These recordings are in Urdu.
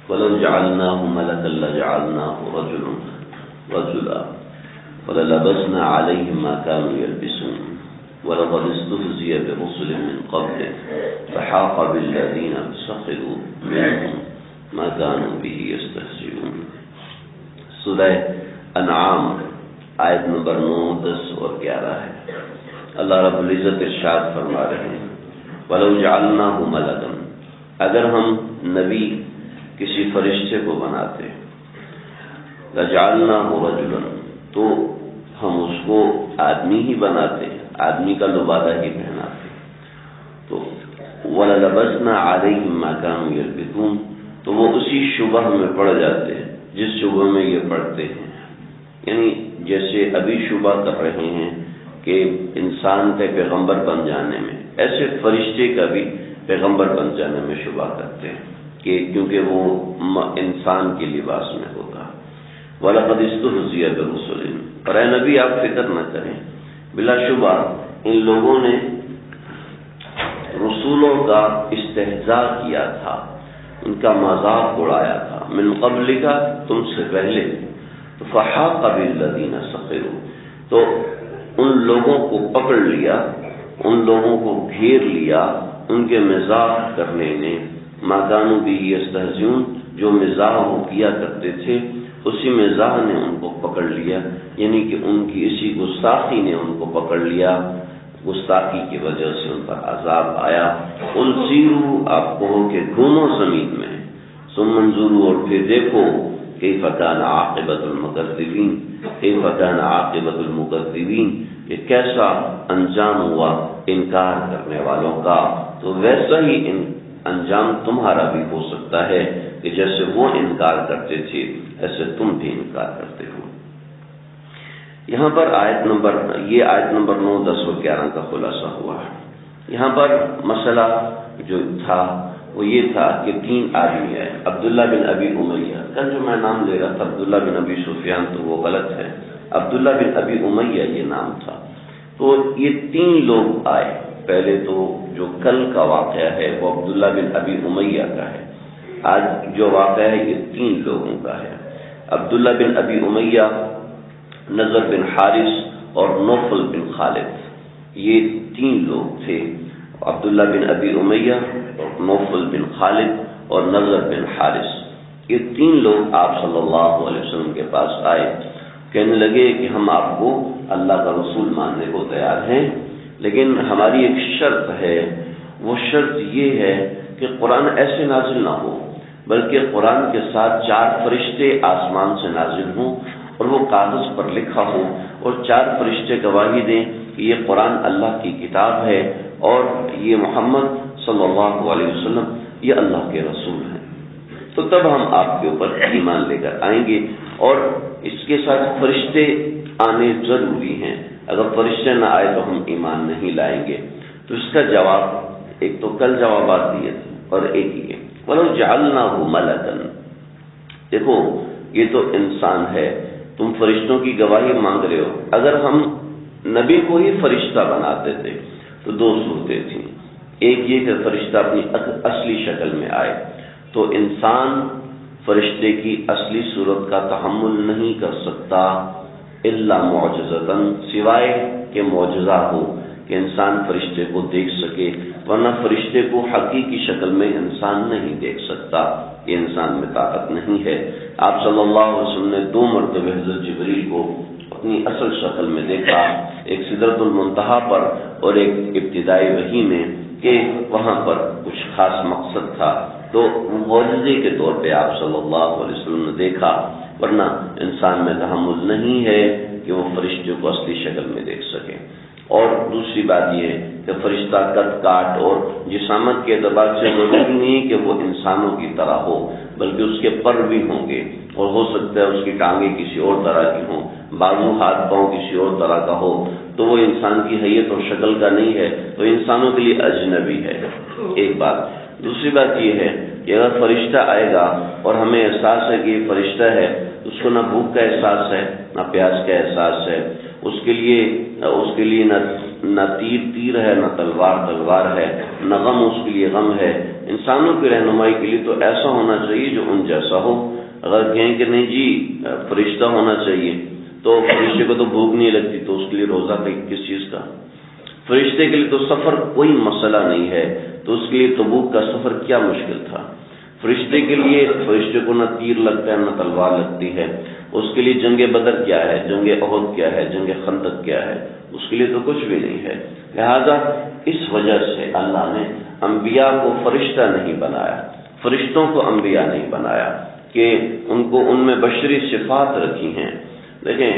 وَلَوْ جَعَلْنَاهُ مَلَكًا لَجَعَلْنَاهُ رَجُلًا وَلَلَبَسْنَا عَلَيْهِمْ مَا كَانُوا يَلْبِسُونَ وَلَقَدِ اسْتُهْزِئَ بِرُسُلٍ مِّن قَبْلِكَ فَحَاقَ بِالَّذِينَ سَخِرُوا مِنْهُم مَّا كَانُوا بِهِ يَسْتَهْزِئُونَ۔ سورہ انعام آیت نمبر 9، 10 اور 11 ہے۔ اللہ رب العزت ارشاد فرما رہے ہیں وَلَوْ جَعَلْنَاهُ مَلَكًا، اگر ہم نبی کسی فرشتے کو بناتے لَجَعَلْنَاهُ رَجُلًا، تو ہم اس کو آدمی ہی بناتے، آدمی کا لبادہ ہی پہناتے، تو وَلَلَبَسْنَا عَلَيْهِمْ مَا كَانُوا يَلْبِسُونَ، تو وہ اسی شبہ میں پڑ جاتے جس شبہ میں یہ پڑھتے ہیں۔ یعنی جیسے ابھی شبہ کر رہے ہیں کہ انسان کے پیغمبر بن جانے میں، ایسے فرشتے کا بھی پیغمبر بن جانے میں شبہ کرتے ہیں کہ کیونکہ وہ انسان کے لباس میں ہوتا۔ وَلَقَدِ اسْتُهْزِئَ بِرُسُلٍ، اور اے نبی آپ فکر نہ کریں، بلا شبہ ان لوگوں نے رسولوں کا استہزاء کیا تھا، ان کا مذاق اڑایا تھا، من قبل کا، تم سے پہلے، فحاق بالذین سخروا، تو ان لوگوں کو پکڑ لیا، ان لوگوں کو گھیر لیا ان کے مزاح کرنے نے، ما کانوا بہ یستہزئون، جو مزاح وہ کیا کرتے تھے اسی مزاح نے ان کو پکڑ لیا، یعنی کہ ان کی اسی گستاخی نے ان کو پکڑ لیا، گستاخی کی وجہ سے ان پر عذاب آیا۔ قل سیروا، آپ کہو کہ گھومو زمین میں، ثم انظروا، اور پھر دیکھو، کیف کان عاقبۃ المکذبین، کیف کان عاقبۃ المکذبین، کہ کیسا انجام ہوا انکار کرنے والوں کا، تو ویسا ہی انجام تمہارا بھی ہو سکتا ہے کہ جیسے وہ انکار کرتے تھے ایسے تم بھی انکار کرتے ہو۔ یہاں پر آیت نمبر 9، 10 اور 11 کا خلاصہ ہوا ہے۔ یہاں پر مسئلہ جو تھا وہ یہ تھا کہ 3 آدمی آئے، عبداللہ بن ابی امیہ، کل جو میں نام لے رہا تھا عبداللہ بن ابی سفیان تو وہ غلط ہے، عبداللہ بن ابی امیہ یہ نام تھا۔ تو یہ 3 لوگ آئے، پہلے تو جو کل کا واقعہ ہے وہ عبداللہ بن ابی امیہ کا ہے، آج جو واقعہ ہے یہ 3 لوگوں کا ہے۔ عبداللہ بن ابی امیہ، نضر بن حارث اور نوفل بن خالد، یہ 3 لوگ تھے، عبداللہ بن ابی امیہ، نوفل بن خالد اور نضر بن حارث، یہ 3 لوگ آپ صلی اللہ علیہ وسلم کے پاس آئے، کہنے لگے کہ ہم آپ کو اللہ کا رسول ماننے کو تیار ہیں، لیکن ہماری ایک شرط ہے، وہ شرط یہ ہے کہ قرآن ایسے نازل نہ ہو، بلکہ قرآن کے ساتھ 4 فرشتے آسمان سے نازل ہوں اور وہ کاغذ پر لکھا ہو، اور 4 فرشتے گواہی دیں کہ یہ قرآن اللہ کی کتاب ہے اور یہ محمد صلی اللہ علیہ وسلم یہ اللہ کے رسول ہیں، تو تب ہم آپ کے اوپر ایمان لے کر آئیں گے، اور اس کے ساتھ فرشتے آنے ضروری ہیں، اگر فرشتے نہ آئے تو ہم ایمان نہیں لائیں گے۔ تو اس کا جواب ایک تو کل جوابات دیے تھے اور ایک یہ وَلَوْ جَعَلْنَاهُ مَلَكًا، دیکھو یہ تو انسان ہے، تم فرشتوں کی گواہی مانگ رہے ہو، اگر ہم نبی کو ہی فرشتہ بناتے تھے تو 2 صورتیں تھیں، ایک یہ کہ فرشتہ اپنی اصلی شکل میں آئے، تو انسان فرشتے کی اصلی صورت کا تحمل نہیں کر سکتا الا معجزتاً، سوائے کہ معجزہ ہو کہ انسان فرشتے کو دیکھ سکے، ورنہ فرشتے کو حقیقی شکل میں انسان نہیں دیکھ سکتا، یہ انسان میں طاقت نہیں ہے۔ آپ صلی اللہ علیہ وسلم نے 2 مرتبہ حضرت جبریل کو اپنی اصل شکل میں دیکھا، ایک سدرۃ المنتہا پر اور ایک ابتدائی وحی میں، کہ وہاں پر کچھ خاص مقصد تھا، تو معجزے کے طور پہ آپ صلی اللہ علیہ وسلم نے دیکھا، ورنہ انسان میں تحمل نہیں ہے کہ وہ فرشتے کو اصلی شکل میں دیکھ سکے۔ اور دوسری بات یہ ہے کہ فرشتہ قد کاٹ اور جسامت کے اعتبار سے ضروری نہیں کہ وہ انسانوں کی طرح ہو، بلکہ اس کے پر بھی ہوں گے، اور ہو سکتا ہے اس کی ٹانگیں کسی اور طرح کی ہوں، بازو ہاتھ پاؤں کسی اور طرح کا ہو، تو وہ انسان کی حیت اور شکل کا نہیں ہے، تو انسانوں کے لیے اجنبی ہے، ایک بات۔ دوسری بات یہ ہے کہ اگر فرشتہ آئے گا اور ہمیں احساس ہے کہ یہ فرشتہ ہے، اس کو نہ بھوک کا احساس ہے نہ پیاس کا احساس ہے، اس کے لیے نہ نہ تیر ہے، نہ تلوار ہے، نہ غم اس کے لیے غم ہے۔ انسانوں کی رہنمائی کے لیے تو ایسا ہونا چاہیے جو ان جیسا ہو۔ اگر کہیں کہ نہیں جی فرشتہ ہونا چاہیے، تو فرشتے کو تو بھوک نہیں لگتی، تو اس کے لیے روزہ کس چیز کا؟ فرشتے کے لیے تو سفر کوئی مسئلہ نہیں ہے، تو اس کے لیے تبوک کا سفر کیا مشکل تھا؟ فرشتے کے لیے، فرشتے کو نہ تیر لگتا ہے نہ تلوار لگتی ہے، اس کے لیے جنگ بدر کیا ہے، جنگ احد کیا ہے، جنگ خندق کیا ہے؟ اس کے لیے تو کچھ بھی نہیں ہے۔ لہذا اس وجہ سے اللہ نے انبیاء کو فرشتہ نہیں بنایا، فرشتوں کو انبیاء نہیں بنایا کہ ان میں بشری صفات رکھی ہیں۔ دیکھیں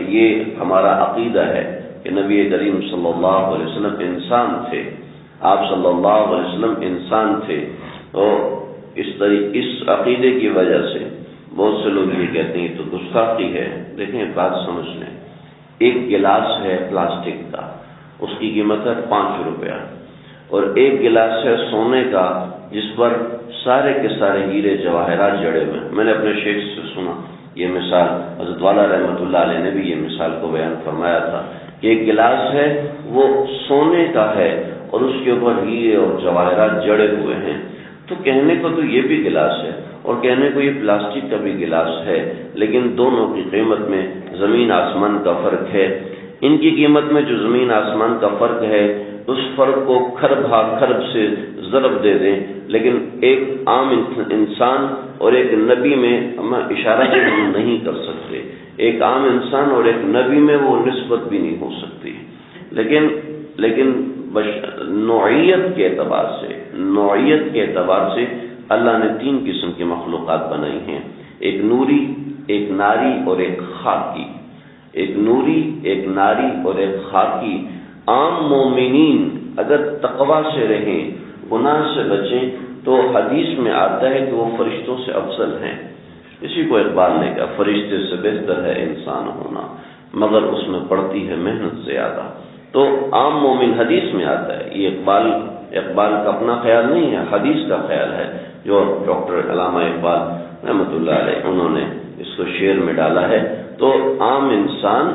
یہ ہمارا عقیدہ ہے کہ نبی کریم صلی اللہ علیہ وسلم انسان تھے، آپ صلی اللہ علیہ وسلم انسان تھے، اور اس عقیدے کی وجہ سے بہت سے لوگ یہ کہتے ہیں تو گستاخی ہے۔ دیکھیں بات سمجھ لیں، ایک گلاس ہے پلاسٹک کا، اس کی قیمت ہے 5 روپیہ، اور ایک گلاس ہے سونے کا جس پر سارے کے سارے ہیرے جواہرات جڑے ہوئے ہیں۔ میں نے اپنے شیخ سے سنا یہ مثال، حضرت والا رحمۃ اللہ علیہ نے بھی یہ مثال کو بیان فرمایا تھا کہ ایک گلاس ہے وہ سونے کا ہے اور اس کے اوپر ہیرے اور جواہرات جڑے ہوئے ہیں، تو کہنے کو تو یہ بھی گلاس ہے اور کہنے کو یہ پلاسٹک کا بھی گلاس ہے، لیکن دونوں کی قیمت میں زمین آسمان کا فرق ہے۔ ان کی قیمت میں جو زمین آسمان کا فرق ہے، اس فرق کو خرب سے ضرب دے دیں، لیکن ایک عام انسان اور ایک نبی میں ہم اشارہ نہیں کر سکتے، ایک عام انسان اور ایک نبی میں وہ نسبت بھی نہیں ہو سکتی، لیکن نوعیت کے اعتبار سے اللہ نے 3 قسم کی مخلوقات بنائی ہیں، ایک نوری، ایک ناری اور ایک خاکی۔ ایک نوری، ایک ناری اور ایک خاکی۔ عام مومنین اگر تقوی سے رہیں، گناہ سے بچیں، تو حدیث میں آتا ہے کہ وہ فرشتوں سے افضل ہیں۔ کسی کو اقبال نے کہا فرشتے سے بہتر ہے انسان ہونا، مگر اس میں پڑتی ہے محنت زیادہ۔ تو عام مومن حدیث میں آتا ہے، یہ اقبال کا اپنا خیال نہیں ہے، حدیث کا خیال ہے جو ڈاکٹر علامہ اقبال رحمۃ اللہ علیہ انہوں نے اس کو شعر میں ڈالا ہے۔ تو عام انسان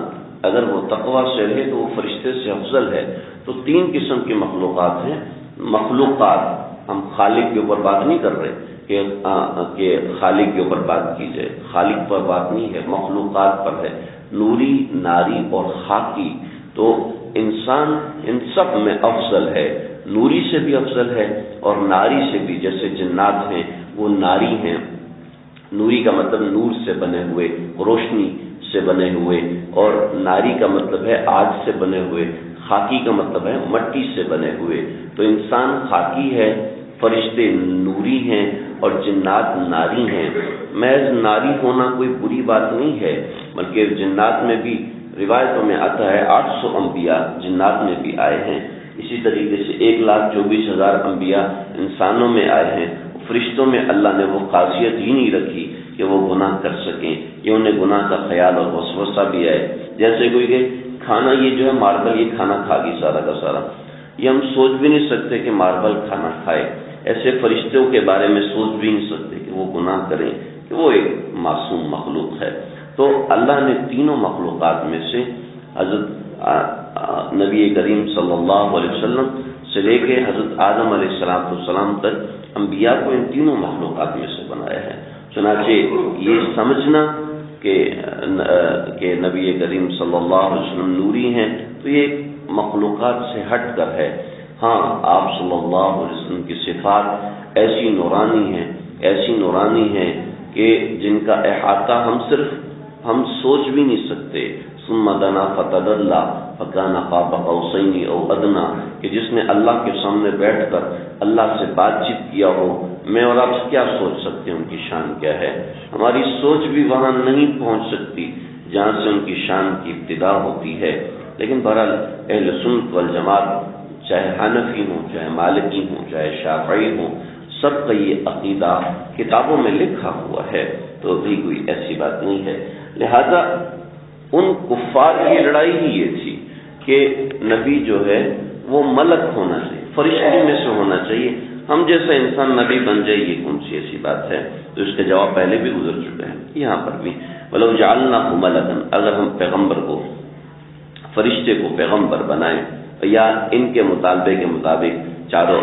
اگر وہ تقوی سے رہے تو وہ فرشتے سے افضل ہے۔ تو 3 قسم کی مخلوقات ہیں۔ مخلوقات، ہم خالق کے اوپر بات نہیں کر رہے کہ خالق کے اوپر بات کی جائے، خالق پر بات نہیں ہے، مخلوقات پر ہے، نوری، ناری اور خاکی۔ تو انسان ان سب میں افضل ہے، نوری سے بھی افضل ہے اور ناری سے بھی، جیسے جنات ہیں وہ ناری ہیں، نوری کا مطلب نور سے بنے ہوئے، روشنی سے بنے ہوئے، اور ناری کا مطلب ہے آگ سے بنے ہوئے، خاکی کا مطلب ہے مٹی سے بنے ہوئے۔ تو انسان خاکی ہے، فرشتے نوری ہیں اور جنات ناری ہیں۔ محض ناری ہونا کوئی بری بات نہیں ہے، بلکہ جنات میں بھی روایتوں میں آتا ہے 800 انبیاء جنات میں بھی آئے ہیں، اسی طریقے سے 1,24,000 انبیاء انسانوں میں آئے ہیں۔ فرشتوں میں اللہ نے وہ خاصیت ہی نہیں رکھی کہ وہ گناہ کر سکیں، کہ انہیں گناہ کا خیال اور وسوسہ بھی آئے۔ جیسے کوئی کہ کھانا یہ جو ہے ماربل یہ کھانا کھا گئی سارا کا سارا، یہ ہم سوچ بھی نہیں سکتے کہ ماربل کھانا کھائے، ایسے فرشتوں کے بارے میں سوچ بھی نہیں سکتے کہ وہ گناہ کریں، کہ وہ ایک معصوم مخلوق ہے۔ تو اللہ نے تینوں مخلوقات میں سے حضرت نبی کریم صلی اللہ علیہ وسلم سے لے کے حضرت آدم علیہ السلام تک انبیاء کو ان تینوں مخلوقات میں سے بنایا ہے۔ چنانچہ یہ سمجھنا کہ نبی کریم صلی اللہ علیہ وسلم نوری ہیں تو یہ مخلوقات سے ہٹ کر ہے۔ ہاں، آپ صلی اللہ علیہ وسلم کی صفات ایسی نورانی ہیں کہ جن کا احاطہ ہم سوچ بھی نہیں سکتے۔ ثم دنا فتدلى فكان قاب قوسين او ادنى، کہ جس نے اللہ کے سامنے بیٹھ کر اللہ سے بات چیت کیا ہو، میں اور آپ کیا سوچ سکتے ہیں ان کی شان کیا ہے؟ ہماری سوچ بھی وہاں نہیں پہنچ سکتی جہاں سے ان کی شان کی ابتدا ہوتی ہے۔ لیکن بہرحال اہل سنت والجماعت، چاہے حنفی ہوں، چاہے مالکی ہوں، چاہے شافعی ہوں، سب کا یہ عقیدہ کتابوں میں لکھا ہوا ہے، تو بھی کوئی ایسی بات نہیں ہے۔ لہذا ان کفار کی لڑائی ہی یہ تھی کہ نبی جو ہے وہ ملک ہونا چاہیے، فرشتے میں سے ہونا چاہیے، ہم جیسا انسان نبی بن جائے یہ کون سی ایسی بات ہے؟ تو اس کا جواب پہلے بھی گزر چکا ہے، یہاں پر بھی وَلَوْ جَعَلْنَاهُ مَلَكًا، اگر ہم پیغمبر کو، فرشتے کو پیغمبر بنائیں یا ان کے مطالبے کے مطابق چاروں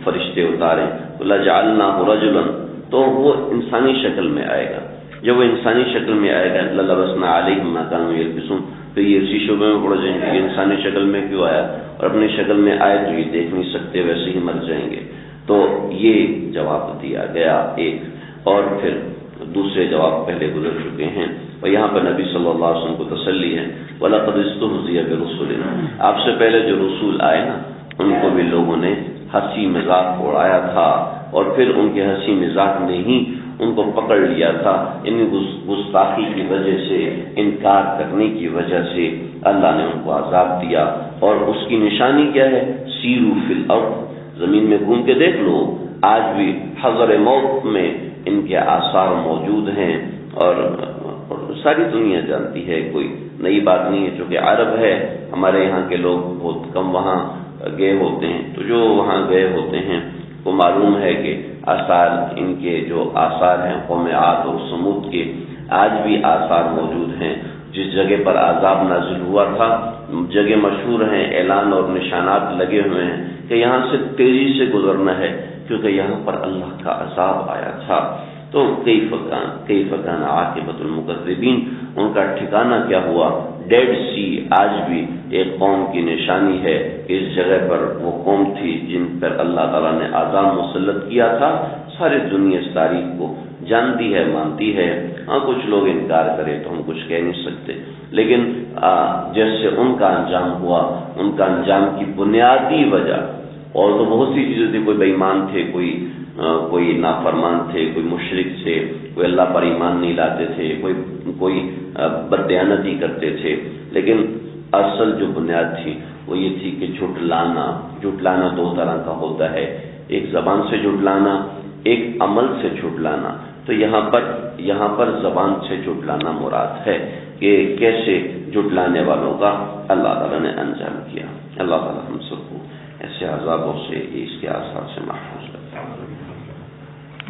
فرشتے اتاریں تو لجعلناہ رجلا، تو وہ انسانی شکل میں آئے گا. جب وہ انسانی شکل میں آئے گا للبسنا علیہم ما کانوا یلبسون، تو یہ اسی شعبے میں پڑ جائیں گے یہ انسانی شکل میں کیوں آیا، اور اپنی شکل میں آئے تو یہ دیکھ نہیں سکتے، ویسے ہی مر جائیں گے. تو یہ جواب دیا گیا ایک، اور پھر دوسرے جواب پہلے گزر چکے ہیں. اور یہاں پر نبی صلی اللہ علیہ وسلم کو تسلی ہے، وَلَقَدِ اسْتُهْزِئَ بِرُسُلٍ، آپ سے پہلے جو رسول آئے نا ان کو بھی لوگوں نے ہنسی مذاق اڑایا تھا، اور پھر ان کے ہنسی مذاق نے ہی ان کو پکڑ لیا تھا. ان گستاخی کی وجہ سے، انکار کرنے کی وجہ سے اللہ نے ان کو عذاب دیا. اور اس کی نشانی کیا ہے؟ سیرو فی الارض، زمین میں گھوم کے دیکھ لو، آج بھی حضر موت میں ان کے آثار موجود ہیں، اور ساری دنیا جانتی ہے، کوئی نئی بات نہیں ہے. چونکہ عرب ہے، ہمارے یہاں کے لوگ بہت کم وہاں گئے ہوتے ہیں، تو جو وہاں گئے ہوتے ہیں وہ معلوم ہے کہ آثار، ان کے جو آثار ہیں قوم عاد اور سمود کے، آج بھی آثار موجود ہیں. جس جگہ پر عذاب نازل ہوا تھا، جگہ مشہور ہیں، اعلان اور نشانات لگے ہوئے ہیں کہ یہاں سے تیزی سے گزرنا ہے، کیونکہ یہاں پر اللہ کا عذاب آیا تھا. تو کیف کان عاقبۃ المکذبین، ان کا ٹھکانہ کیا ہوا. ڈیڈ سی آج بھی ایک قوم کی نشانی ہے. اس جگہ پر وہ قوم تھی جن پر اللہ تعالیٰ نے عذاب مسلط کیا تھا. ساری دنیا اس تاریخ کو جانتی ہے، مانتی ہے. ہاں کچھ لوگ انکار کرے تو ہم کچھ کہہ نہیں سکتے، لیکن جیسے ان کا انجام ہوا، ان کا انجام کی بنیادی وجہ، اور تو بہت سی چیزیں تھی، کوئی بے ایمان تھے، کوئی نافرمان تھے، کوئی مشرک تھے، کوئی اللہ پر ایمان نہیں لاتے تھے، کوئی بددیانتی کرتے تھے، لیکن اصل جو بنیاد تھی وہ یہ تھی کہ جھٹلانا دو طرح کا ہوتا ہے، ایک زبان سے جھٹلانا، ایک عمل سے جھٹلانا. تو یہاں پر زبان سے جھٹلانا مراد ہے کہ کیسے جھٹلانے والوں کا اللہ تعالیٰ نے انجام کیا. اللہ تعالیٰ ہم سب کو ایسے عذابوں سے، اس کے آثار سے محفوظ رکھے.